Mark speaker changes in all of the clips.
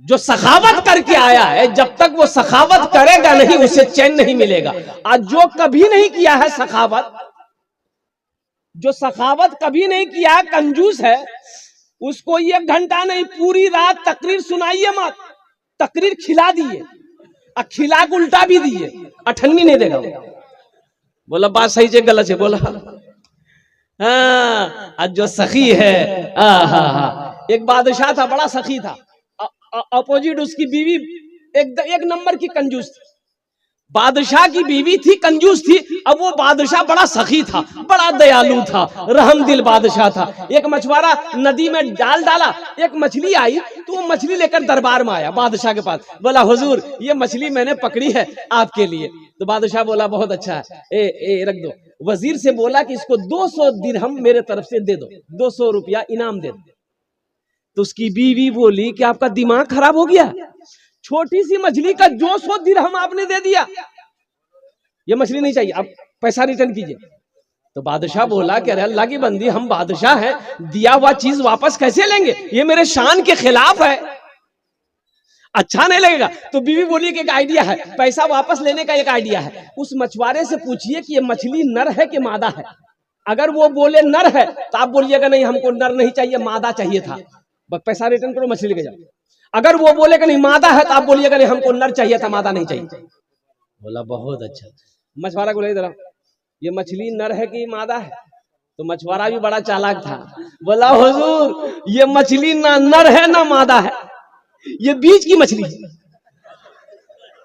Speaker 1: जो सखावत करके आया है, जब तक वो सखावत करेगा नहीं उसे चैन नहीं मिलेगा। आज जो कभी नहीं किया है सखावत, जो सखावत कभी नहीं किया, कंजूस है, उसको 1 घंटा नहीं पूरी रात तकरीर सुनाइए मत, तकरीर खिला दिए और खिला के उल्टा भी दिए, अठन्नी नहीं देगा। बोला बात सही से गलत है, बोला हाँ। आज जो सखी है, एक बादशाह था, बड़ा सखी था, अपोजिट उसकी बीवी एक नंबर की कंजूस थी। बादशाह की बीवी थी, कंजूस थी, अब वो बादशाह बड़ा सखी था, बड़ा दयालु था, रहम दिल बादशाह था। एक मछुआरा नदी में जाल डाला, एक मछली आई, तो वो मछली लेकर दरबार में आया बादशाह के पास, बोला हुजूर ये मछली मैंने पकड़ी है आपके लिए। तो बादशाह बोला बहुत अच्छा है, ए रख दो। वजीर से बोला कि इसको 200 दिरहम मेरे तरफ से दे दो, 200 रुपया इनाम दे दो। तो उसकी बीवी बोली कि आपका दिमाग खराब हो गया, छोटी सी मछली का 200 दिरहम आपने दे दिया, ये मछली नहीं चाहिए, आप पैसा रिटर्न कीजिए। तो बादशाह बोला कि अरे अल्लाह की बंदी, हम बादशाह हैं, दिया हुआ चीज वापस कैसे लेंगे, ये मेरे शान के खिलाफ है, अच्छा नहीं लगेगा। तो बीवी बोली कि एक आइडिया है, पैसा वापस लेने का एक आइडिया है, उस मछुआरे से पूछिए कि ये मछली नर है कि मादा है। अगर वो बोले नर है तो आप बोलिएगा नहीं हमको नर नहीं चाहिए, मादा चाहिए था, पैसा रिटर्न करो, मछली लेके जाओ। अगर वो बोले कि नहीं मादा है तो आप बोलिएगा नहीं हमको नर चाहिए था, मादा नहीं चाहिए। बोला बहुत अच्छा। मछुआरा को ले जरा, ये मछली नर है कि मादा है? तो मछुआरा भी बड़ा चालाक था, बोला हुजूर ये मछली ना नर है ना मादा है, ये बीच की मछली है,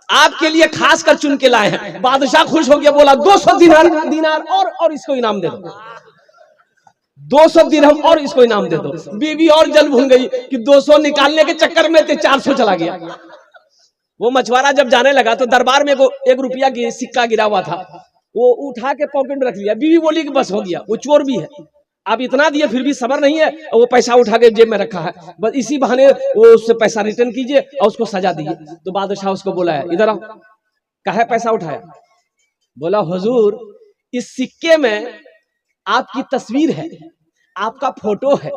Speaker 1: आपके लिए खास कर चुन के लाए हैं। बादशाह खुश हो गया, बोला 200 दिनार और इसको इनाम दे दो, 200 दिरहम और इसको इनाम दे दो। बीवी और जल भून गई कि 200 निकालने के चक्कर में 400 चला गया। वो मछुआरा जब जाने लगा तो दरबार में 1 रुपया की सिक्का गिरा हुआ था, वो उठा के पॉकेट में रख लिया। बीवी बोली कि बस हो गया, वो चोर भी है, आप इतना दिए फिर भी सबर नहीं है, और वो पैसा उठा के जेब में रखा है, बस इसी बहाने वो उससे पैसा रिटर्न कीजिए और उसको सजा दीजिए। तो बादशाह उसको बोला है इधर आओ, कहा पैसा उठाया? बोला हुजूर इस सिक्के में आपकी तस्वीर है, आपका फोटो है,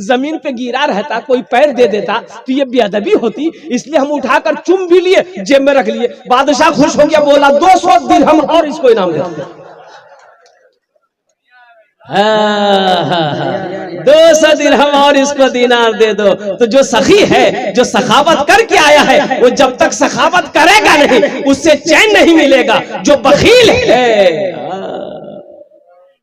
Speaker 1: जमीन पे गिरा रहता, कोई पैर दे देता तो ये बेअदबी होती, इसलिए हम उठाकर चुम भी लिए, जेब में रख लिए। बादशाह खुश हो गया, बोला 200 दिरहम और इसको इनाम दे दो। 200 दिरहम और इसको दिनार दे दो। तो जो सखी है, जो सखावत करके आया है, वो जब तक सखावत करेगा नहीं उससे चैन नहीं मिलेगा। जो बखील है,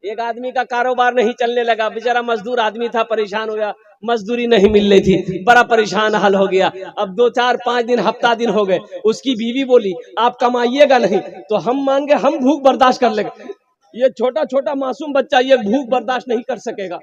Speaker 1: एक आदमी का कारोबार नहीं चलने लगा, बेचारा मजदूर आदमी था, परेशान हो गया, मजदूरी नहीं मिल रही थी, बड़ा परेशान हाल हो गया। अब 2 4 5 दिन हफ्ता दिन हो गए, उसकी बीवी बोली आप कमाइएगा नहीं तो हम मांगे, हम भूख बर्दाश्त कर लेंगे, ये छोटा छोटा मासूम बच्चा ये भूख बर्दाश्त नहीं कर सकेगा,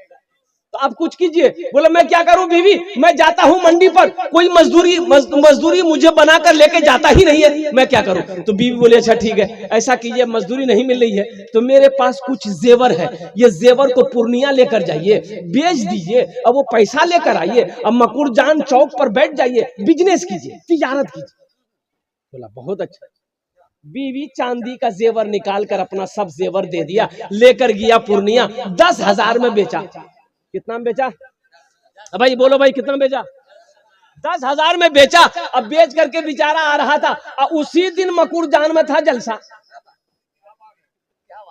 Speaker 1: तो आप कुछ कीजिए। बोले मैं क्या करूं बीवी, मैं जाता हूं मंडी पर, कोई मजदूरी मुझे बनाकर लेके जाता ही नहीं है, मैं क्या करूं? तो बीवी बोली अच्छा ठीक है, ऐसा कीजिए, मजदूरी नहीं मिल रही है तो मेरे पास कुछ जेवर है, ये जेवर को पूर्णिया लेकर जाइए, बेच दीजिए, अब वो पैसा लेकर आइए, अब मकुरजान चौक पर बैठ जाइए, बिजनेस कीजिए, तिजारत कीजिए। बोला बहुत अच्छा। बीवी चांदी का जेवर निकाल कर अपना सब जेवर दे दिया, लेकर गया पूर्णिया, 10,000 में बेचा। कितना में बेचा? भाई बोलो भाई कितना बेचा? 10,000 में बेचा। अब बेच करके बेचारा आ रहा था, और उसी दिन मकुरजान में था जलसा।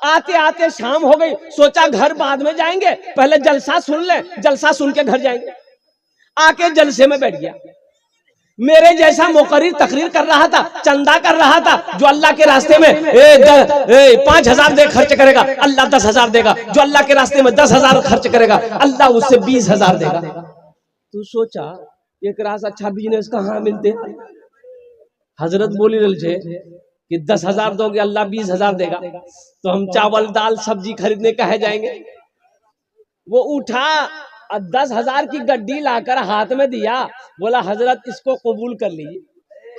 Speaker 1: आते आते शाम हो गई, सोचा घर बाद में जाएंगे, पहले जलसा सुन ले, जलसा सुन के घर जाएंगे। आके जलसे में बैठ गया, मेरे जैसा मुकर्रिर तकरीर कर रहा था, चंदा कर रहा था, जो अल्लाह के रास्ते में 5,000 दे खर्च करेगा अल्लाह 10,000 देगा, जो अल्लाह के रास्ते में 10,000 खर्च करेगा अल्लाह उससे 20,000 देगा। तू सोचा एक रास अच्छा बिजनेस कहाँ मिलते? हजरत बोली रल छे कि 10,000 दोगे अल्लाह 20,000 देगा, तो हम चावल दाल सब्जी खरीदने कहे जाएंगे। वो उठा और 10,000 की गड्डी लाकर हाथ में दिया, बोला हजरत इसको कबूल कर लीजिए।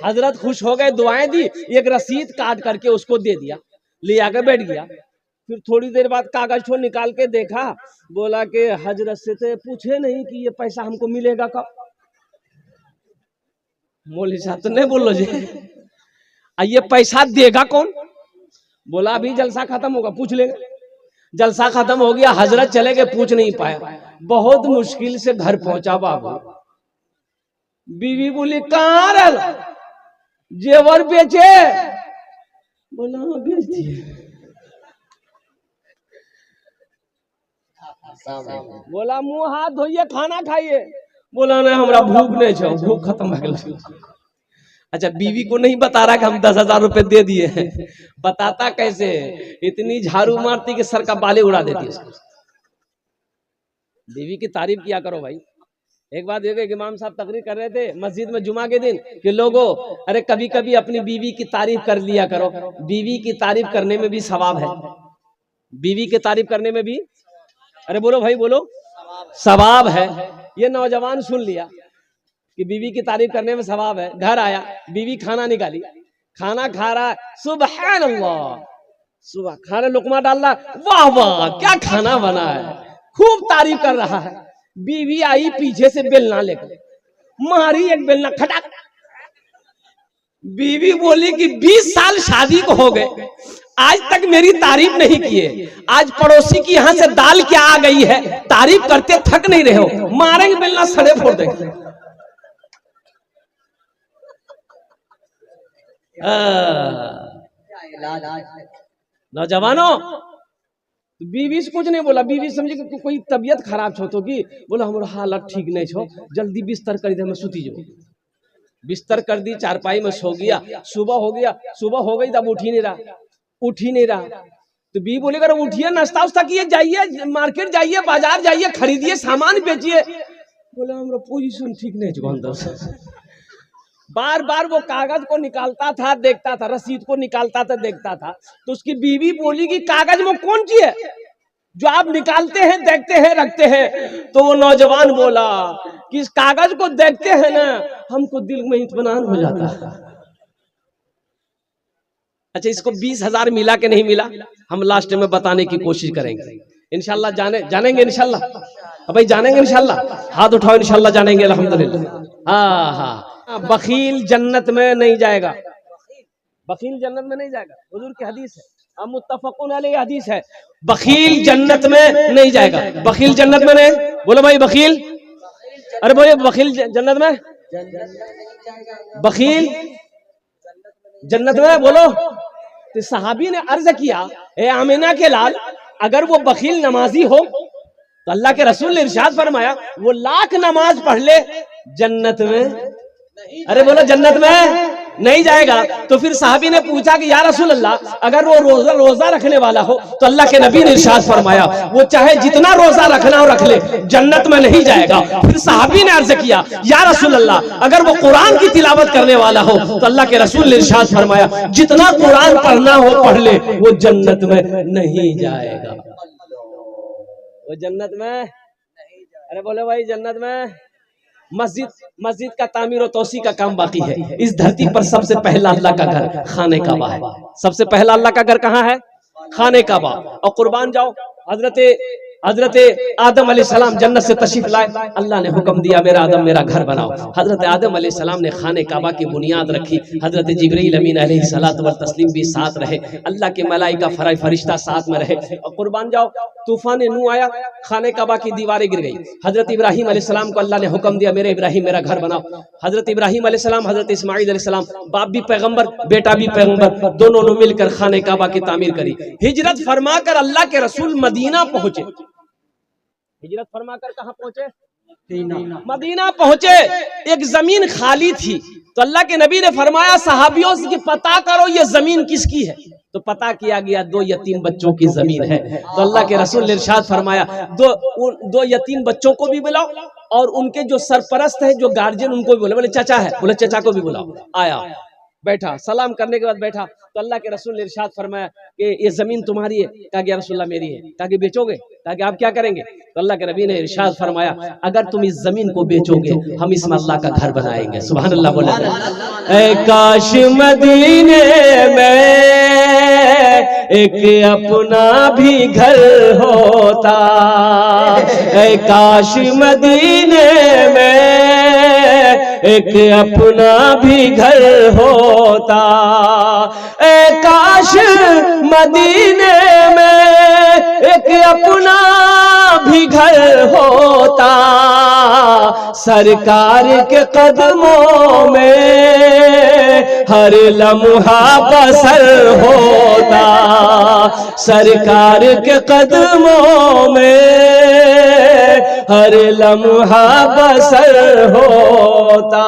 Speaker 1: हजरत खुश हो गए, दुआएं दी, एक रसीद काट करके उसको दे दिया, ले आकर बैठ गया। फिर थोड़ी देर बाद कागज को निकाल के देखा, बोला कि हजरत से तो पूछे नहीं कि ये पैसा हमको मिलेगा कब। मौलवी साहब तो नहीं बोलो जी, ये पैसा देगा कौन? बोला अभी जलसा खत्म होगा पूछ लेंगे। जलसा खत्म हो गया, हजरत चले गए, पूछ नहीं पाया, बहुत मुश्किल से घर पहुंचा बाबू। बीवी बोली कहाँ रल जेवर बेचे, बोला हाँ बेच दिए। बोला मुंह हाथ धोइए खाना खाइए, बोला नहीं हमरा भूख नहीं छो, भूख खत्म हो गई। अच्छा बीवी को नहीं बता रहा कि हम 10,000 रुपए दे दिए हैं, बताता कैसे, इतनी झाड़ू मारती कि सर का बाले उड़ा देती है उसको। बीवी की तारीफ किया करो भाई। एक बात देखो, एक इमाम साहब तकरीर कर रहे थे मस्जिद में जुमा के दिन कि लोगों अरे कभी कभी अपनी बीवी की तारीफ कर लिया करो, बीवी की तारीफ करने में भी सवाब है, बीवी की तारीफ करने में भी, अरे बोलो भाई बोलो, सवाब है। ये नौजवान सुन लिया कि बीवी की तारीफ करने में सवाब है, घर आया बीवी खाना निकाली, खाना खा रहा, सुबहान अल्लाह, सुबह खाने लुकमा डाल रहा, वाह वाह क्या खाना बना है, खूब तारीफ कर रहा है। बीवी आई पीछे से बेलना लेकर मारी, एक बेलना खटक। बीवी बोली कि 20 साल शादी को हो गए, आज तक मेरी तारीफ नहीं किए, आज पड़ोसी की यहां से दाल क्या आ गई है, तारीफ करते थक नहीं रहे हो, मारेंगे बेलना सड़े फोड़ देंगे। नौजवानों बीवी से कुछ नहीं बोला, बीवी समझे कि कोई तबीयत खराब छो तो की, बोला हमारा हालत ठीक नहीं छो, जल्दी बिस्तर कर दे, मैं सुती जाऊं। बिस्तर कर दी, चारपाई में सो गया, सुबह हो गया, सुबह हो गई तब उठ ही नहीं रहा, उठ ही नहीं रहा। तो बीवी बोले अगर उठिए नाश्ता उस्ता किए, जाइए मार्केट जाइए, बाजार जाइए, खरीदिए, सामान बेचिए। बोला हमारा पोजीशन ठीक नहीं छो। बार बार वो कागज को निकालता था, देखता था, रसीद को निकालता था, देखता था। तो उसकी बीवी बोली कि कागज में कौन सी है जो आप निकालते हैं, देखते हैं, रखते हैं। तो वो नौजवान बोला कि इस कागज को देखते हैं ना, हमको दिल में इत्मीनान हो जाता है। अच्छा इसको 20,000 मिला कि नहीं मिला, हम लास्ट में बताने की कोशिश करेंगे इंशाल्लाह। जानेंगे इंशाल्लाह भाई, जानेंगे इंशाल्लाह, हाथ उठाओ इंशाल्लाह, जानेंगे अल्हम्दुलिल्लाह। हाँ हाँ, बखील जन्नत में नहीं जाएगा, बखील जन्नत में नहीं जाएगा, हुजूर की हदीस है, मुत्तफकुन अलैहि हदीस है, बखील जन्नत में नहीं जाएगा। बखील जन्नत में नहीं, बोलो भाई बखील, अरे बोले बखील जन्नत में, बखील जन्नत में बोलो। तो सहाबी ने अर्ज किया, ए आमिना के लाल, अगर वो बखील नमाजी हो तो अल्लाह के रसूल ने इरशाद फरमाया वो लाख नमाज पढ़ ले जन्नत में, अरे बोलो जन्नत में नहीं जाएगा। तो फिर साहबी ने पूछा कि या रसूल अल्लाह, अगर वो रोजा रखने वाला हो तो अल्लाह के नबी ने इरशाद फरमाया वो चाहे जितना रोजा रखना हो रख ले, जन्नत में नहीं जाएगा। फिर साहबी ने अर्ज किया या रसूल अल्लाह, अगर वो कुरान की तिलावत करने वाला हो तो अल्लाह के रसूल ने इरशाद फरमाया जितना कुरान पढ़ना हो पढ़ ले, वो जन्नत में नहीं जाएगा, वो जन्नत में नहीं जाएगा। अरे बोले भाई जन्नत में। मस्जिद का तामीर और तोसी का काम बाकी है। इस धरती पर सबसे पहला अल्लाह का घर खाने काबा है, सबसे पहला अल्लाह का घर कहाँ है, खाने काबा। और कुर्बान जाओ, हजरत आदम अलैहिस्सलाम जन्नत से तशरीफ लाए, अल्लाह ने हुक्म दिया मेरा आदम मेरा घर बनाओ। हजरत आदम अलैहिस्सलाम ने खाने काबा की बुनियाद रखी, हजरत जिब्रील अमीन अलैहिस्सलातु व तस्लीम भी साथ रहे, अल्लाह के मलाइका फरिश्ता साथ में रहे। और कुर्बान जाओ, तूफान नू आया, खाने काबा की दीवारें गिर गई। हजरत इब्राहिम अलैहिस्सलाम को अल्लाह ने हुक्म दिया मेरे इब्राहिम मेरा घर बनाओ। हजरत इब्राहिम अलैहिस्सलाम, हजरत इस्माइल अलैहिस्सलाम, बाप भी पैगंबर बेटा भी पैगंबर, दोनों ने मिलकर खाने काबा की तामीर करी। हिजरत फरमाकर अल्लाह के रसूल मदीना पहुंचे। हिजरत फरमाकर कहां पहुंचे, मदीना पहुंचे। एक जमीन खाली थी तो अल्लाह के नबी ने फरमाया सहाबियों से कि पता करो ये जमीन किसकी है। तो पता किया गया 2 यतीम बच्चों की जमीन है। तो अल्लाह के रसूल ने इरशाद फरमाया दो यतीम बच्चों को भी बुलाओ और उनके जो सरपरस्त है जो गार्जियन उनको भी बुलाओ। बोले चाचा है, बोले चाचा को भी बुलाओ। आया, बैठा, सलाम करने के बाद बैठा। तो अल्लाह के रसूल ने इरशाद फरमाया कि ये जमीन तुम्हारी है। कहा कि या रसूलल्लाह मेरी है। कहा कि बेचोगे? कहा कि आप क्या करेंगे? तो अल्लाह के नबी ने इरशाद फरमाया अगर तुम इस जमीन को बेचोगे हम इसमें अल्लाह का घर बनाएंगे। सुभान अल्लाह बोले। ऐ काश मदीने में एक अपना भी घर होता, ऐ काश मदीने में एक अपना भी घर होता। ए काश मदीने में एक अपना भी घर होता, सरकार के कदमों में हर लम्हा बसर होता, सरकार के कदमों में हर लम्हा बसर होता।